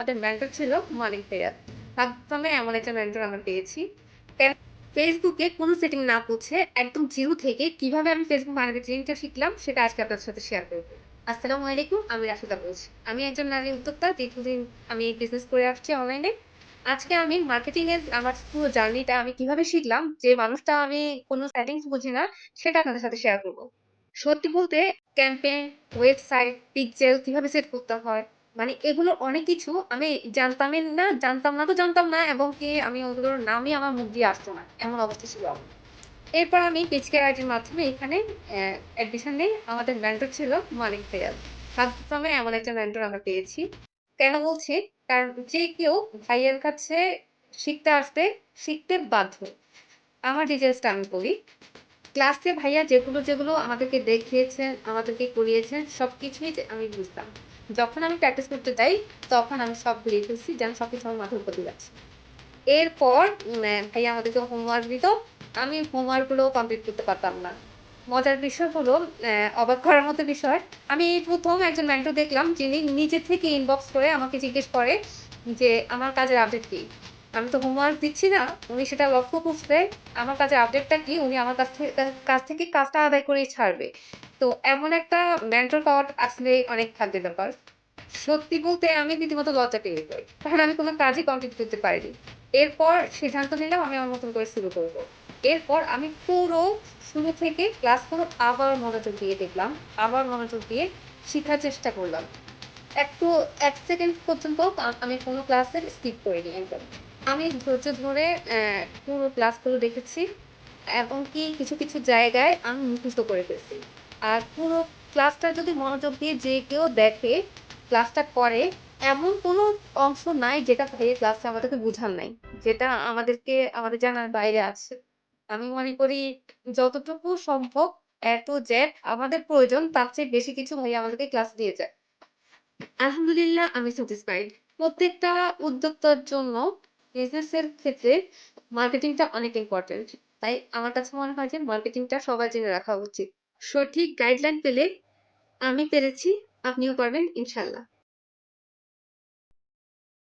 আমাদের মেন্টর ছিল মানিক ভাইয়া। প্রথমে এমন একটা মেন্টর আমরা পেয়েছি। কেন ফেসবুকে কোনো সেটিং না বুঝে একদম জিরো থেকে কিভাবে আমি ফেসবুক মার্কেটিংটা শিখলাম সেটা আজকে আপনার সাথে শেয়ার করব। আসসালামু আলাইকুম। আমি রাশিদা বলছি। আমি একজন নারী উদ্যোক্তা। দীর্ঘদিন আমি বিজনেস করে আসছি অনলাইনে। আজকে আমি মার্কেটিং এর আমার পুরো জার্নিটা আমি কিভাবে শিখলাম যে মানুষটা আমি কোনো সেটিংস বুঝি না সেটা আপনাদের সাথে শেয়ার করব। সত্যি বলতে ক্যাম্পেইন, ওয়েবসাইট, পিক্সেল কিভাবে সেট করতে হয় মানে এগুলোর অনেক কিছু আমি জানতাম না তো জানতাম না এবং কি আমি ওগুলোর নামই আমার মুখ দিয়ে আসতো না। এমন অবস্থা ছিল আমার। এরপর আমি পিচকে আইডির মাধ্যমে এখানে অ্যাডমিশন নেই। আমাদের মেন্টর ছিল মানিক ভাইয়া। প্রথমে এমন একটা মেন্টর আমরা পেয়েছি। কেন বলছি? কারণ যে কেউ ভাইয়ার কাছে শিখতে আসবে, শিখতে বাধ্য। আমার ডিটেইলসটা আমি বলি। ক্লাসে ভাইয়া যেগুলো আমাদেরকে দেখিয়েছেন, আমাদেরকে করিয়েছেন সবকিছুই আমি বুঝতাম। যখন আমি প্র্যাকটিস করতে যাই, তখন আমি সব ভুলিয়ে ফেলছি যেন সবকিছু আমার মাথার উপর দিয়ে যাচ্ছে। এরপর ভাইয়া আমাদেরকে হোমওয়ার্ক দিত। আমি হোমওয়ার্ক গুলো কমপ্লিট করতে পারতাম না। মজার বিষয় হলো অবাক করার মতো বিষয়, আমি এই ১ম একজন মেন্টর দেখলাম যিনি নিজে থেকে ইনবক্স করে আমাকে জিজ্ঞেস করে যে, "আমার কাজের আপডেট কি?" আমি তো হোমওয়ার্ক দিচ্ছি না। উনি সেটা লক্ষ্য করছে। আমার কাজের আপডেটটা কি উনি আমার কাছ থেকে কাজটা আদায় করেই ছাড়বে। তো এমন একটা মেন্টর পাওয়া আসলে অনেক ভাগ্যের ব্যাপার। সত্যি বলতে আমি রীতিমতো লজ্জা পেয়ে যাই। কারণ আমি কোন কাজই কমপ্লিট করতে পারিনি। এরপর সিদ্ধান্ত নিলাম আমি আমার মতন করে শুরু করব। এরপর আমি পুরো শুরু থেকে ক্লাসগুলো আবার মনোযোগ দিয়ে দেখলাম। আবার মনোযোগ দিয়ে শিখার চেষ্টা করলাম। একটু ১ সেকেন্ড পর্যন্ত আমি কোন ক্লাসের স্কিপ করিনি একদম। আমি ধৈর্য ধরে পুরো ক্লাসগুলো দেখেছি এবং কি কিছু জায়গায় আমি মুখস্থ করে ফেলছি। আর পুরো ক্লাসটা যদি মনোযোগ দিয়ে যে কেউ দেখে, ক্লাসটা করে, এমন কোনো অংশ নাই যেটা ভাইয়া ক্লাসে আমাদেরকে বুঝান নাই। যেটা আমাদের জানার বাইরে আছে। আমি মনে করি যতটুকু সম্ভব A to Z আমাদের প্রয়োজন তার চেয়ে বেশি কিছু ভাইয়া আমাদেরকে ক্লাস দিয়ে যায়। আলহামদুলিল্লাহ আমি স্যাটিসফাইড। প্রত্যেকটা উদ্যোক্তার জন্য বিজনেসের ক্ষেত্রে মার্কেটিংটা অনেক ইম্পোর্টেন্ট। তাই আমার কাছে মনে হয় যে মার্কেটিংটা সবার জেনে রাখা উচিত। সঠিক গাইডলাইন পেলে আমি পেরেছি, আপনিও পারবেন ইনশাআল্লাহ।